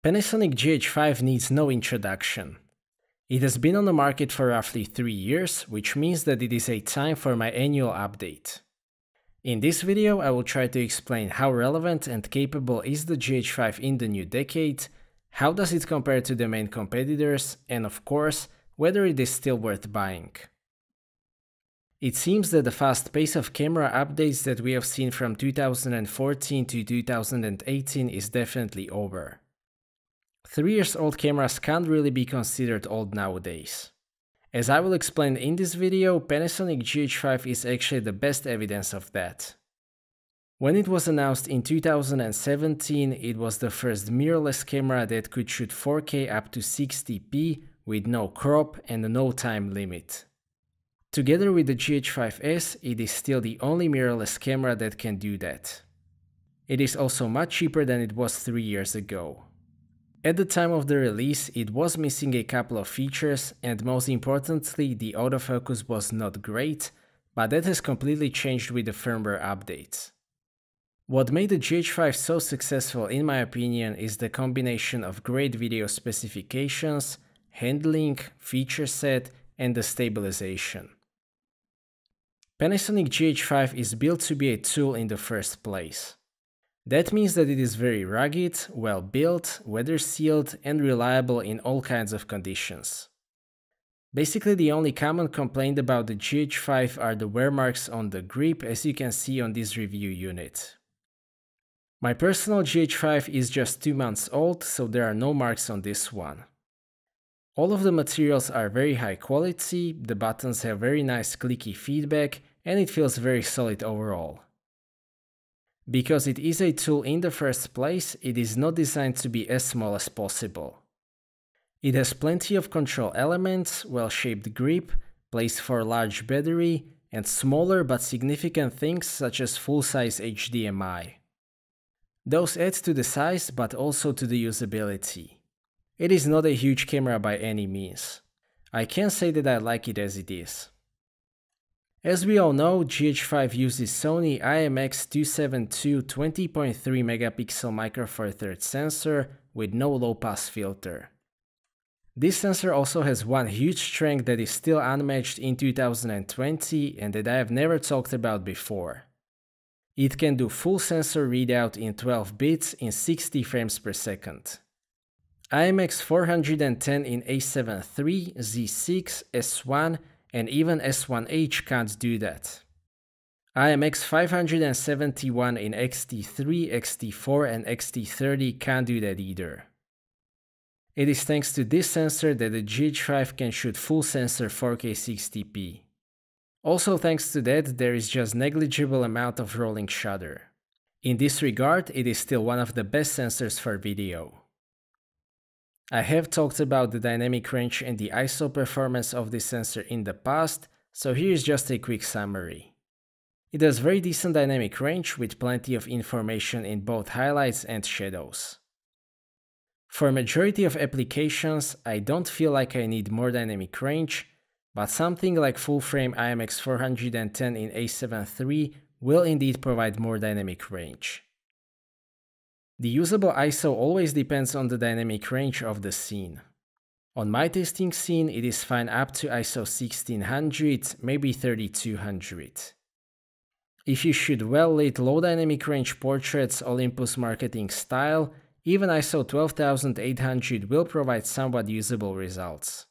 Panasonic GH5 needs no introduction. It has been on the market for roughly 3 years, which means that it is a time for my annual update. In this video, I will try to explain how relevant and capable is the GH5 in the new decade, how does it compare to the main competitors, and of course, whether it is still worth buying. It seems that the fast pace of camera updates that we have seen from 2014 to 2018 is definitely over. 3 years old cameras can't really be considered old nowadays. As I will explain in this video, Panasonic GH5 is actually the best evidence of that. When it was announced in 2017, it was the first mirrorless camera that could shoot 4K up to 60p with no crop and no time limit. Together with the GH5S, it is still the only mirrorless camera that can do that. It is also much cheaper than it was 3 years ago. At the time of the release, it was missing a couple of features, and most importantly, the autofocus was not great, but that has completely changed with the firmware updates. What made the GH5 so successful in my opinion is the combination of great video specifications, handling, feature set, and the stabilization. Panasonic GH5 is built to be a tool in the first place. That means that it is very rugged, well built, weather sealed, and reliable in all kinds of conditions. Basically, the only common complaint about the GH5 are the wear marks on the grip, as you can see on this review unit. My personal GH5 is just 2 months old, so there are no marks on this one. All of the materials are very high quality, the buttons have very nice clicky feedback, and it feels very solid overall. Because it is a tool in the first place, it is not designed to be as small as possible. It has plenty of control elements, well-shaped grip, place for a large battery, and smaller but significant things such as full-size HDMI. Those add to the size but also to the usability. It is not a huge camera by any means. I can't say that I like it as it is. As we all know, GH5 uses Sony IMX272 20.3 megapixel Micro Four Thirds sensor with no low pass filter. This sensor also has one huge strength that is still unmatched in 2020 and that I have never talked about before. It can do full sensor readout in 12 bits in 60 frames per second. IMX410 in A7 III, Z6, S1 and even S1H can't do that. IMX571 in XT3, XT4 and XT30 can't do that either. It is thanks to this sensor that the GH5 can shoot full sensor 4K 60p. Also thanks to that, there is just negligible amount of rolling shutter. In this regard, it is still one of the best sensors for video. I have talked about the dynamic range and the ISO performance of this sensor in the past, so here is just a quick summary. It has very decent dynamic range with plenty of information in both highlights and shadows. For a majority of applications, I don't feel like I need more dynamic range, but something like full-frame IMX410 in A7 III will indeed provide more dynamic range. The usable ISO always depends on the dynamic range of the scene. On my testing scene, it is fine up to ISO 1600, maybe 3200. If you shoot well-lit low dynamic range portraits Olympus marketing style, even ISO 12800 will provide somewhat usable results.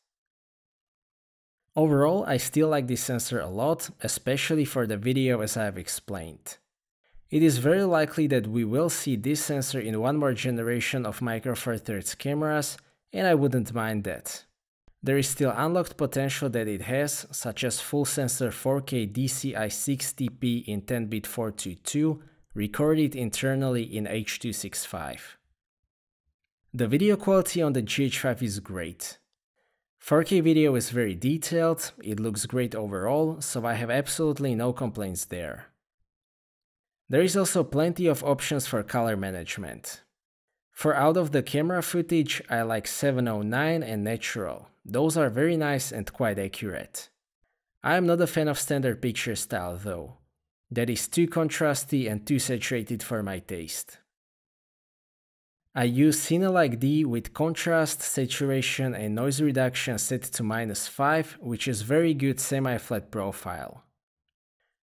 Overall, I still like this sensor a lot, especially for the video as I have explained. It is very likely that we will see this sensor in one more generation of Micro Four Thirds cameras, and I wouldn't mind that. There is still unlocked potential that it has, such as full sensor 4K DCI 60p in 10-bit 422, recorded internally in H.265. The video quality on the GH5 is great. 4K video is very detailed, it looks great overall, so I have absolutely no complaints there. There is also plenty of options for color management. For out of the camera footage, I like 709 and natural. Those are very nice and quite accurate. I am not a fan of standard picture style though. That is too contrasty and too saturated for my taste. I use Cine-like D with contrast, saturation and noise reduction set to -5, which is very good semi-flat profile.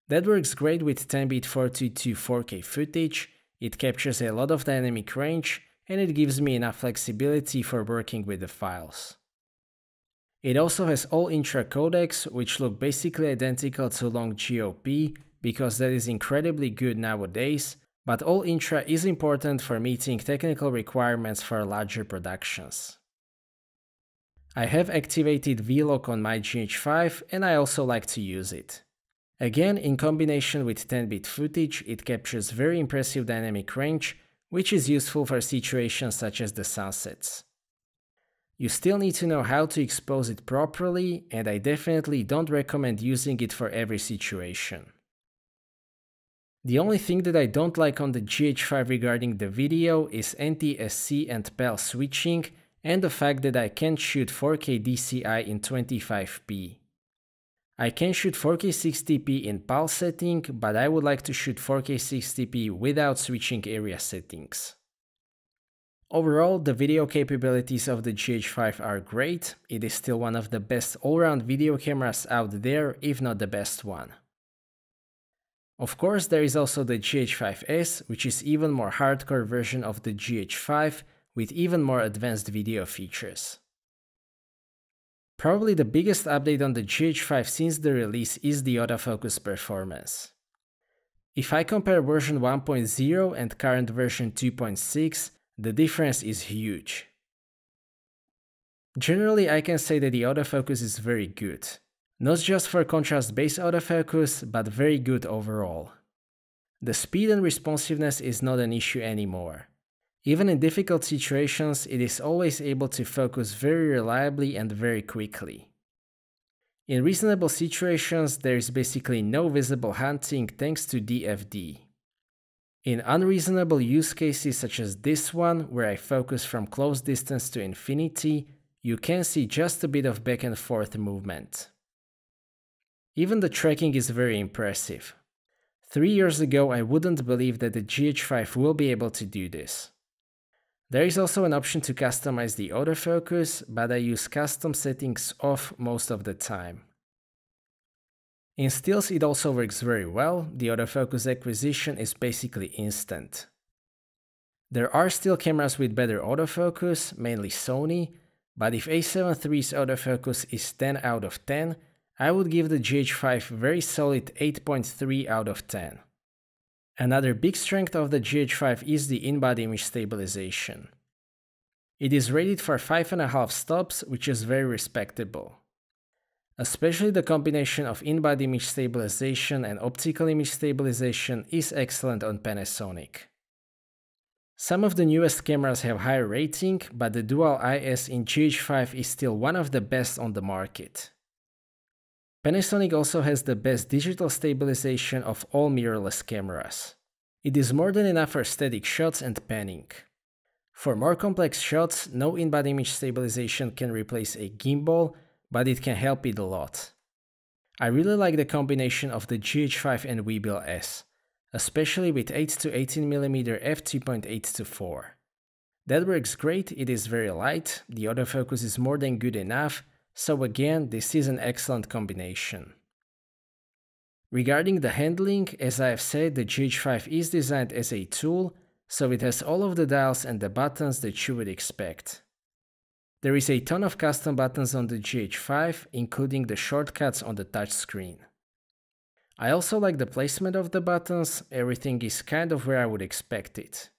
That works great with 10-bit 422 4K footage, it captures a lot of dynamic range, and it gives me enough flexibility for working with the files. It also has all intra codecs, which look basically identical to long GOP, because that is incredibly good nowadays, but all intra is important for meeting technical requirements for larger productions. I have activated V-Lock on my GH5 and I also like to use it. Again, in combination with 10-bit footage, it captures very impressive dynamic range, which is useful for situations such as the sunsets. You still need to know how to expose it properly, and I definitely don't recommend using it for every situation. The only thing that I don't like on the GH5 regarding the video is NTSC and PAL switching and the fact that I can't shoot 4K DCI in 25p. I can shoot 4K 60p in PAL setting, but I would like to shoot 4K 60p without switching area settings. Overall, the video capabilities of the GH5 are great, it is still one of the best all-round video cameras out there, if not the best one. Of course, there is also the GH5S, which is even more hardcore version of the GH5 with even more advanced video features. Probably the biggest update on the GH5 since the release is the autofocus performance. If I compare version 1.0 and current version 2.6, the difference is huge. Generally, I can say that the autofocus is very good. Not just for contrast-based autofocus, but very good overall. The speed and responsiveness is not an issue anymore. Even in difficult situations, it is always able to focus very reliably and very quickly. In reasonable situations, there is basically no visible hunting thanks to DFD. In unreasonable use cases such as this one, where I focus from close distance to infinity, you can see just a bit of back and forth movement. Even the tracking is very impressive. 3 years ago, I wouldn't believe that the GH5 will be able to do this. There is also an option to customize the autofocus, but I use custom settings off most of the time. In stills it also works very well, the autofocus acquisition is basically instant. There are still cameras with better autofocus, mainly Sony, but if A7 III's autofocus is 10 out of 10, I would give the GH5 very solid 8.3 out of 10. Another big strength of the GH5 is the in-body image stabilization. It is rated for 5.5 stops, which is very respectable. Especially the combination of in-body image stabilization and optical image stabilization is excellent on Panasonic. Some of the newest cameras have higher rating, but the Dual IS in GH5 is still one of the best on the market. Panasonic also has the best digital stabilization of all mirrorless cameras. It is more than enough for static shots and panning. For more complex shots, no in-body image stabilization can replace a gimbal, but it can help it a lot. I really like the combination of the GH5 and Weebill S, especially with 8 to 18mm f2.8-4. That works great, it is very light, the autofocus is more than good enough, so again, this is an excellent combination. Regarding the handling, as I have said, the GH5 is designed as a tool, so it has all of the dials and the buttons that you would expect. There is a ton of custom buttons on the GH5, including the shortcuts on the touchscreen. I also like the placement of the buttons, everything is kind of where I would expect it.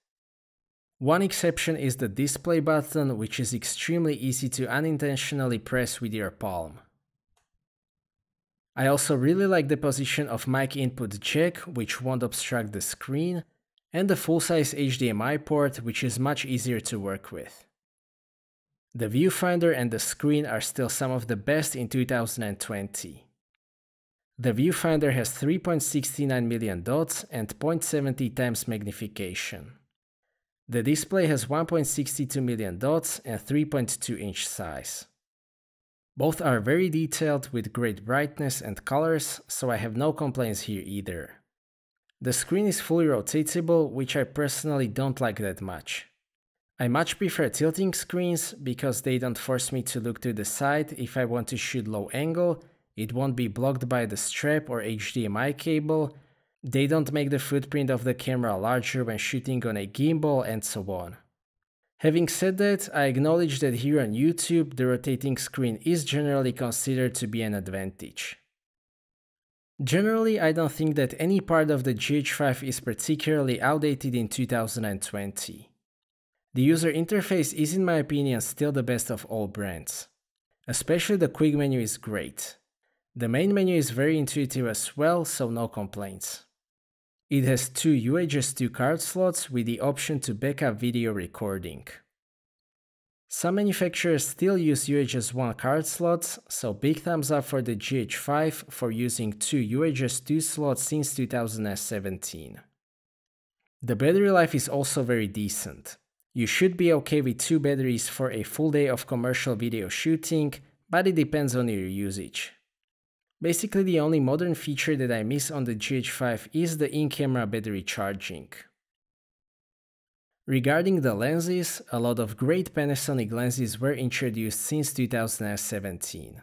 One exception is the display button, which is extremely easy to unintentionally press with your palm. I also really like the position of mic input jack, which won't obstruct the screen, and the full-size HDMI port, which is much easier to work with. The viewfinder and the screen are still some of the best in 2020. The viewfinder has 3.69 million dots and 0.70 times magnification. The display has 1.62 million dots and 3.2 inch size. Both are very detailed with great brightness and colors, so I have no complaints here either. The screen is fully rotatable, which I personally don't like that much. I much prefer tilting screens because they don't force me to look to the side if I want to shoot low angle, it won't be blocked by the strap or HDMI cable, they don't make the footprint of the camera larger when shooting on a gimbal, and so on. Having said that, I acknowledge that here on YouTube the rotating screen is generally considered to be an advantage. Generally, I don't think that any part of the GH5 is particularly outdated in 2020. The user interface is, in my opinion, still the best of all brands. Especially the quick menu is great. The main menu is very intuitive as well, so no complaints. It has two UHS 2 card slots with the option to backup video recording. Some manufacturers still use UHS 1 card slots, so big thumbs up for the GH5 for using two UHS 2 slots since 2017. The battery life is also very decent. You should be okay with 2 batteries for a full day of commercial video shooting, but it depends on your usage. Basically, the only modern feature that I miss on the GH5 is the in-camera battery charging. Regarding the lenses, a lot of great Panasonic lenses were introduced since 2017.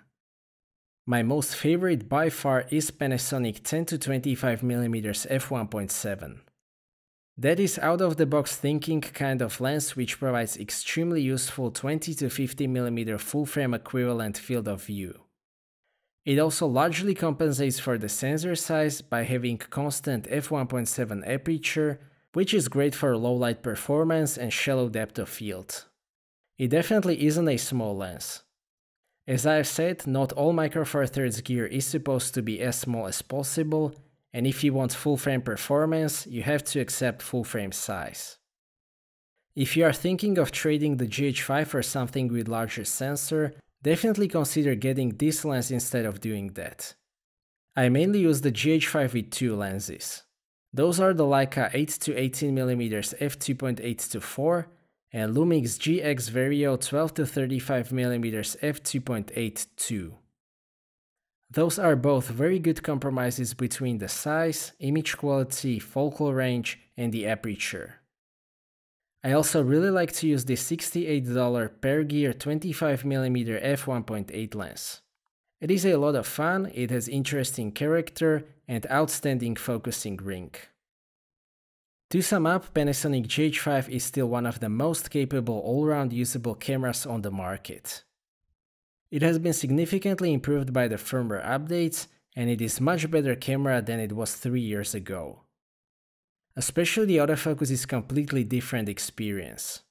My most favorite by far is Panasonic 10-25mm f1.7. That is out-of-the-box thinking kind of lens which provides extremely useful 20-50mm full-frame equivalent field of view. It also largely compensates for the sensor size by having constant f1.7 aperture, which is great for low light performance and shallow depth of field. It definitely isn't a small lens. As I've said, not all Micro Four Thirds gear is supposed to be as small as possible, and if you want full frame performance, you have to accept full frame size. If you are thinking of trading the GH5 for something with larger sensor, definitely consider getting this lens instead of doing that. I mainly use the GH5 with two lenses. Those are the Leica 8-18mm f2.8-4 and Lumix GX Vario 12-35mm f2.8-2. Those are both very good compromises between the size, image quality, focal range, and the aperture. I also really like to use the $68 per gear 25mm f1.8 lens. It is a lot of fun, it has interesting character and outstanding focusing ring. To sum up, Panasonic GH5 is still one of the most capable all-round usable cameras on the market. It has been significantly improved by the firmware updates, and it is much better camera than it was 3 years ago. Especially the autofocus is completely different experience.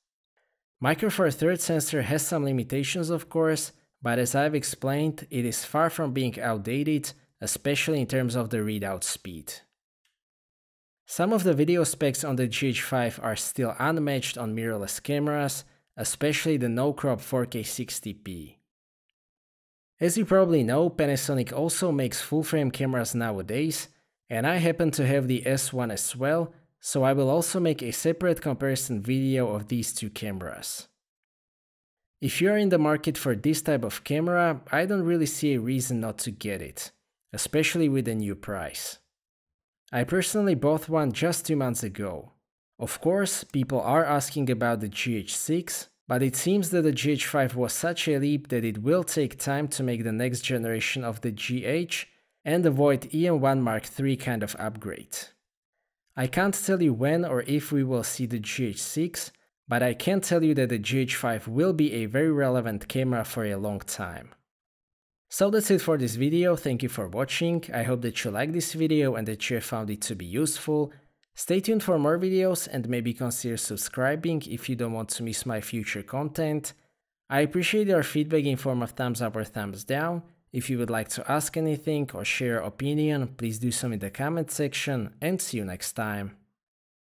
Micro Four Thirds sensor has some limitations of course, but as I've explained, it is far from being outdated, especially in terms of the readout speed. Some of the video specs on the GH5 are still unmatched on mirrorless cameras, especially the no-crop 4K 60p. As you probably know, Panasonic also makes full-frame cameras nowadays, and I happen to have the S1 as well, so I will also make a separate comparison video of these two cameras. If you are in the market for this type of camera, I don't really see a reason not to get it, especially with the new price. I personally bought one just 2 months ago. Of course, people are asking about the GH6, but it seems that the GH5 was such a leap that it will take time to make the next generation of the GH and avoid EM1 Mark III kind of upgrade. I can't tell you when or if we will see the GH6, but I can tell you that the GH5 will be a very relevant camera for a long time. So that's it for this video, thank you for watching, I hope that you liked this video and that you have found it to be useful. Stay tuned for more videos and maybe consider subscribing if you don't want to miss my future content. I appreciate your feedback in form of thumbs up or thumbs down. If you would like to ask anything or share your opinion, please do so in the comment section, and see you next time.